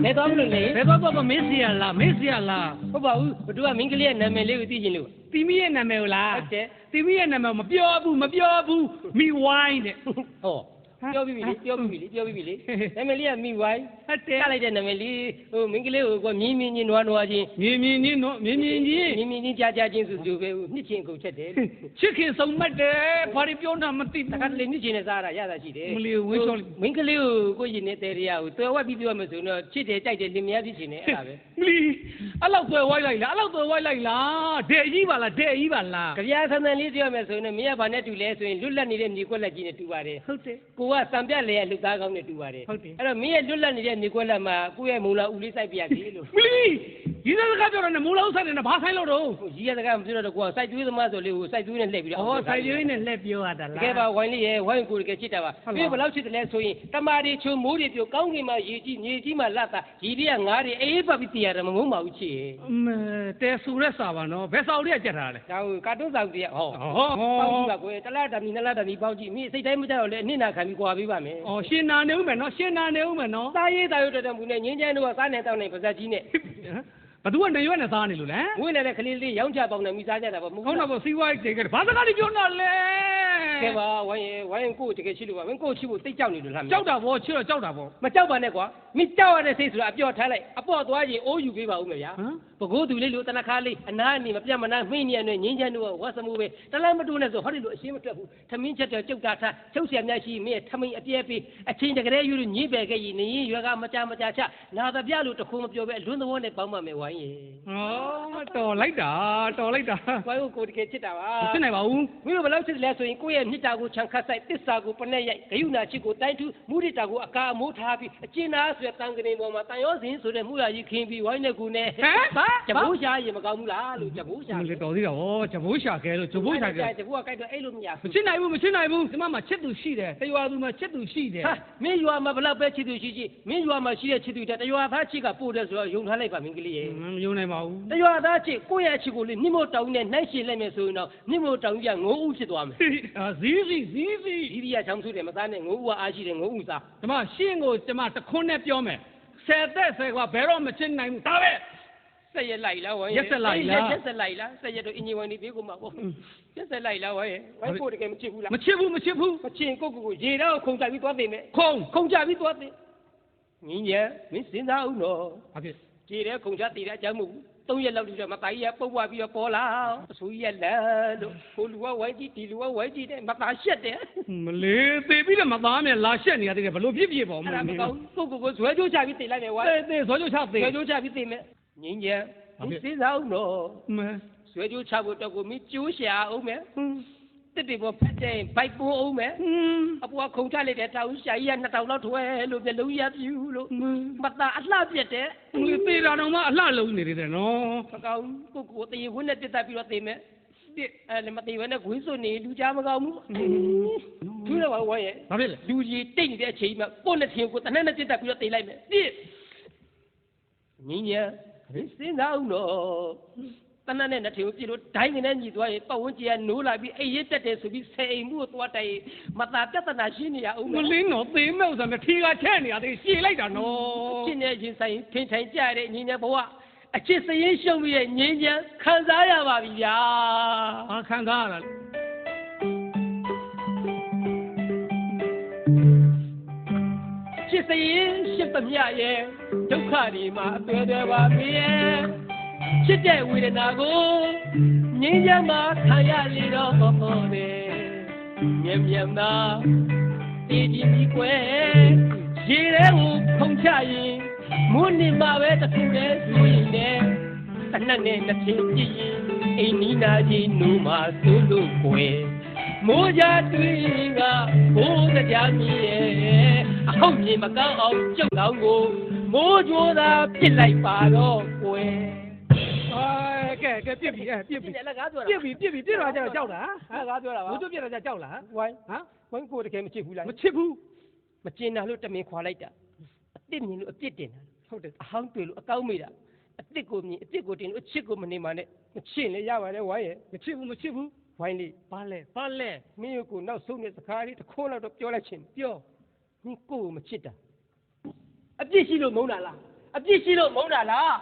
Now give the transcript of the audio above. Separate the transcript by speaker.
Speaker 1: ဘယ်တော့မလို့လဲ
Speaker 2: ဘယ်တော့မင်းစီရလားဟ
Speaker 1: ုတ်ပါဘူးဘသူကမင်းကလေးရဲ့နာမည်လေးကိုသိချင်လို့
Speaker 2: တီမီရဲ့နာမည်ကိုလား
Speaker 1: ဟုတ်တယ်
Speaker 2: တီမီရဲ့နာမည်မပြောဘူးမိဝိုင်းတဲ့
Speaker 1: ဟောပြောပြီးပြီလေနာမည်လေးကမိဝိုင်း
Speaker 2: ဟုတ်တယ်
Speaker 1: ကလိုက်တဲ့နာမည်လေးဟိုမင်းကလေးကိုမြင်းချင်းနွားချင်း
Speaker 2: မြင်းကြီး
Speaker 1: ကြာချင်းဆိုပဲနှစ်ချင်းကုန်ချက်တယ်
Speaker 2: ချစ်ခင်ဆုံးမတ်တယ်ဘာတွေပြောတာမသိ
Speaker 1: တ
Speaker 2: ဘူး
Speaker 1: ခါတလေနှစ်ချင်းနဲ့စားတာရတာရှိတယ်
Speaker 2: မလီဝင်းချော
Speaker 1: မင်းကလေးကိုရင်နေတဲ့တရားကိုတွယ်ဝက်ပြီးပြောမယ်ဆိုတော့ချစ်တယ်ကြိုက်တယ်လင်မယားဖြစ်ချင်တယ်အဲ့ဒါပဲ
Speaker 2: မလီအဲ့လောက်သွယ်ဝိုင်းလိုက်လားဒဲကြီးပါလား
Speaker 1: ကြပြားဆန်းဆန်းလေးပြောမယ်ဆိုရင်မင်းကဘာနဲ့တူလဲဆိုရင်လွတ်လပ်နေတဲ့မြေကွက်လက်ကြီးနဲ့တူပါတယ်
Speaker 2: ဟုတ်တယ်
Speaker 1: ကိုကစံပြလေရဲ့လူသားကောင်းနဲ့တူပါတယ်အဲ့တော့မင်းရဲ့လွတ်လပ်နေတဲ့မြေကွက်လက်မှာကိုယ့်ရဲ့မုံလာဦးလေးစိုက်ပြရစီလို့
Speaker 2: မလီဒီစကားပြောတယ်မိုးလောက်ဆိုင်နေဘာဆိုင်လို့တော့
Speaker 1: ကြီးရတဲ့ကမပြောတော့ကိုကစိုက်ကျွေးသမားဆိုလေးကိုစိုက်ကျွေးနဲ့လှည့်ပြီးတော့
Speaker 2: စိုက်ရွေးနဲ့လက်ပြောရတာ
Speaker 1: တ
Speaker 2: လား
Speaker 1: ကယ်ပါဝိုင်းလေးရဲ့ဝိုင်းကိုတကယ်ချစ်တာပါမင်းဘယ်လောက်ချစ်တယ်လဲဆိုရင်တမာတွေချုံမိုးတွေပြောကောင်းကင်မှာရေကြီးမြေကြီးမှာလတ်တာရေတွေကငါးတွေအေးပတ်ပြီးတည်ရတယ်မငုံပါဘူးချစ်ရဲ့
Speaker 2: တဲဆူရက်စာပါနော်ဘယ်စာအုပ်တွေကကြက်ထားလဲ
Speaker 1: ဒါကိုကာတွန်းဆောင်တွေကဟောပေါင်းကြည့်ပါကွယ်တလားတမီနလားတမီပေါင်းကြည့်မင်းစိတ်တိုင်းမကြောက်လဲအနစ်နာခံပြီးကြွားပေးပါမယ်
Speaker 2: ရှင်နာနေဦးမယ်နော်
Speaker 1: စားရေးတာရွတ်တဲ့မူနဲ့ငင်းချမ်းတို့ကစားနေတောင်းနေပါဇက်ကြီးနဲ့
Speaker 2: ဘသူကနေရွက်နဲ့စားနေလို့လဲ
Speaker 1: ဝင်းနေတဲ့ကလေးလေးရောင်းချပေါင်းနေမိစားကြတာပေါ့မဟုတ်
Speaker 2: ဟုတ်
Speaker 1: လား
Speaker 2: တော့စီးပွားရေးတေကဘာစကားတွေပြောနေလဲ
Speaker 1: ကဲပါဝိုင်းကိုတကယ်ရှိလို့ပါဝင်းကိုရှိဖို့တိတ်ကြောက်နေလို့လား
Speaker 2: ကြောက်တာဗောချစ်တော့ကြောက်တာဗော
Speaker 1: မကြောက်ပါနဲ့ကွာမိကြောက်ရတဲ့စိတ်ဆိုတာအပြော့ထားလိုက်အပေါ့သွားရင်အိုးယူပေးပါဦးမယ်ဗျာပကိုးသူလေးလိုတနခါလေးအနာအနေမပြတ်မနာမှိနေရနဲ့ငင်းချမ်းတို့ကဝတ်စမှုပဲတလားမတိုးနဲ့ဆိုဟောဒီလိုအရှင်းမထွက်ဘူးထမင်းချက်တဲ့ကျုပ်တာထားချုပ်เสียများရှိမင်းထမင်းအပြဲပေးအချင်းတကယ်ယူလို့ညင်းပယ်ခဲ့ရင်နေရင်ရွယ်ကမကြချလာတပြလို့တခုမပြောပဲအလွန်းသဘောနဲ့ပေါင်းပါမယ်ဝိုင်းရေ
Speaker 2: တော်လိုက်တာ
Speaker 1: ဝိုင်းကိုတကယ်ချစ်တာပါ
Speaker 2: မဖြစ်နိုင်ပါဘူး
Speaker 1: မင်းတို့ဘယ်လောက်ချစ်တယ်လဲဆိုရင်ကိုယ့်ရဲ့မြစ်တာကိုခြံခတ်ဆိုင်တစ္ဆာကိုပနဲ့ရိုက်ဂယုဏချစ်ကိုတိုင်းထူးမုဒိတာကိုအကာအမိုးထားပြီးအကျဉ်းသားဆိုတဲ့တန်ကနေပေါ်မှာတန်ရောစင်ဆိုတဲ့မူရကြီးခင်းပြီးဝိုင်းနဲ့ကူနဲ့ဂျဘိုးရှာရင်မကောင်းဘူးလားလို့ဂျဘိုးရှာ
Speaker 2: မလေးတော်သေးတာဗောဂျဘိုးရှာခဲလို့ဂျဘိုးရှာခဲ
Speaker 1: ဂျဘိုးကကြိုက်တော့အဲ့လိုမရ
Speaker 2: မချစ်နိုင်ဘူးဒီမှာချစ်သူရှိတယ်တရွာသူမှာချစ်သူရှိတယ်
Speaker 1: ဟာမင်းရွာမှာဘလောက်ပဲချစ်သူရှိမင်းရွာမှာရှိတဲ့ချစ်သူတရွာသားချစ်ကပို့တယ်ဆိုတော့ယုံထားလိုက်ပါမင်းကလေးရဲ့
Speaker 2: မယုံနိုင်ပါဘူး
Speaker 1: တရွာသားချစ်ကိုယ့်ရဲ့ချစ်ကိုလေမြင့်မို့တောင်းနဲ့နှိုက်ရှင်လိုက်မယ်ဆိုရင်တော့မြင့်မို့တောင်းကြီးကငိုးဦးဖြစ်သွားမယ်
Speaker 2: ဇီးစီ
Speaker 1: ဒီဒီကချောင်းစုတယ်မသားနဲ့ငိုးဦးကအားရှိတယ်ငိုးဦးစား
Speaker 2: ဒီမှာရှင်းကိုဒီမှာတခွန်းနဲ့ပြောမယ်10သက်10ကဘယ်တော့မချစ်နိုင်ဘူးဒါပဲ
Speaker 1: ဆက်ရက်လိုက်လားဝိုင်း
Speaker 2: ရက်ဆက်လိုက်လား
Speaker 1: ဆက်ရက်တော့အင်ဂျင်ဝင်နေပြေးကုန်မှာပေါ့ရက်ဆက်လိုက်လားဝိုင်းဝိုင်းကိုတကယ်မချစ်ဘူးလား
Speaker 2: မချစ်ဘူး
Speaker 1: မချင်ကိုရေတော့ခုံကြပြီးသွားသိမယ်
Speaker 2: ခုံ
Speaker 1: ကြပြီးသွားသိငင်းရမင်းစဉ်းစားအောင်တော့
Speaker 2: ဘာဖြစ်
Speaker 1: ကြည်တဲ့ခုံချတည်တဲ့အကြောင်းမဟုတ်ဘူး3ရက်လောက်ဒီတော့မသားကြီးကပုတ်ဝပြီးတော့ပေါ်လာအဆူကြီးကလန်းလို့ကိုလူကဝိုင်းကြည့်ဒီလူကဝိုင်းကြည့်တဲ့မသားရှက်တယ်
Speaker 2: မလေးသေးပြီးတော့မသားမြလာရှက်နေရသေးတယ်ဘလို့ဖြစ်ပေါ့မ
Speaker 1: အဲ့ဒါ
Speaker 2: လေး
Speaker 1: မကောင်းကိုဇွဲကြိုးချပြီးတည်လိုက်မယ်ဝိုင်း
Speaker 2: သေးဇောကြချသေး
Speaker 1: ဇွဲကြိုးချပြီးတည်မယ်ငင်းရမင်းစဉ်းစားအောင်တော့
Speaker 2: မဲ
Speaker 1: ဇွဲကြိုးချဖို့တော့ကိုမင်းကျိုးရှာအောင်မယ်တစ်တွေပေါ်ဖတ်တဲ့ဘိုက်ပိုးအောင်မယ်အပွားခုံချလိုက်တဲ့တောင်ရှာကြီးက2000လောက်ထွဲလို့ပြလုံးရပြူလို့မသားအလှပြက်တယ်
Speaker 2: သေးတာတော့မှအလှလုံးနေတယ်နော်
Speaker 1: မကောင်းကိုတရေခွန်းနဲ့တက်ပြီးတော့တည်မယ်အဲ့လည်းမတည်ဘဲနဲ့ခွင်းစွနေလူကြားမကောင်းဘူးထူးတော့ဝိုင်းရဲ့
Speaker 2: ဘာဖြစ်လဲ
Speaker 1: လူကြီးတိတ်နေတဲ့အချိန်မှာကိုနဲ့ထင်ကိုတနက်နဲ့တက်ပြီးတော့တည်လိုက်မယ်ငင်းညာစဉ်းစားအောင်တော့တနက်နဲ့ထင်ကိုပြလို့ဒိုင်းကနေညီသွားရင်ပတ်ဝန်းကျင်ကနိုးလာပြီးအိမ်ရတက်တယ်ဆိုပြီးဆယ်အိမ်မှုကိုသွားတိုက်မသာပြဿနာရှင်းနေရအောင်
Speaker 2: မလင်းတော့သေးမဲ့ဥစ္စာနဲ့ထီကချဲ့နေရသေးရှည်လိုက်တာနော်
Speaker 1: ရှင်းနေရင်ဆိုင်ထင်ထိုင်ကြရတဲ့ငင်းညာဘဝအချစ်စရင်ရှုံပြီးရဲ့ငင်းညာခံစားရပါပြီဗျာ
Speaker 2: ဘာခံစားရတာ
Speaker 1: ချစ်စရင်ရှစ်သမျှရဲ့ဒုက္ခတွေမှာအသွဲသွဲပါပြီရဲ့ချစ်တဲ့ဝေဒနာကိုငြင်းချမ်းမှာခံရလေတော့ဟောတယ်မြင်မြင်သာတည်ကြည်ပြီးကွယ်ရေထဲကိုခုန်ချရင်မွန်းနေမှာပဲတစ်ခုတည်းဆိုရင်လည်းတနက်နဲ့တစ်ချိန်ကြည့်ရင်အိမ်နီးနာကြီးနူမှာသို့လို့ကွယ်မိုးကြတွေ့ကဘိုးတရားမြည်ရဲ့အဟုတ်မြင်မကောင်းအောင်ကျုပ်တော်ကိုမိုးကြိုးသာပြစ်လိုက်ပါတော့ကွယ်
Speaker 2: ကဲပြစ်ပြီပြစ်ပြီ
Speaker 1: လက်ကားပြောတာ
Speaker 2: ပြစ်တော့ကျတော့ကြောက်တာ
Speaker 1: လက်ကားပြောတာပါ
Speaker 2: ဘုသူပြစ်တော့ကြောက်လား
Speaker 1: ဝိုင်းဝိုင်းကိုတကယ်မချစ်ဘူးလား
Speaker 2: မချစ်ဘူး
Speaker 1: မကျင်တာလို့တမင်ခွာလိုက်တာအစ်စ်မြင်လို့အပြစ်တင်တာ
Speaker 2: ဟုတ်တယ်
Speaker 1: အဟောင်းတွေ့လို့အကောင်းမိတာအစ်စ်ကိုမြင်အစ်စ်ကိုတင်လို့အချစ်ကိုမနေပါနဲ့မချစ်လည်းရပါတယ်ဝိုင်းရဲ့
Speaker 2: မချစ်ဘူး
Speaker 1: ဝိုင်းလေး
Speaker 2: ဘာလဲ
Speaker 1: မင်းကိုနောက်ဆုံးတဲ့စကားလေးတစ်ခွန်းလောက်တော့ပြောလိုက်ချင်းပြောမင်းကိုမချစ်တာ ပြစ်ရှိလို့မုန်းတာလားအပြစ်ရှိလို့မုန်းတာလား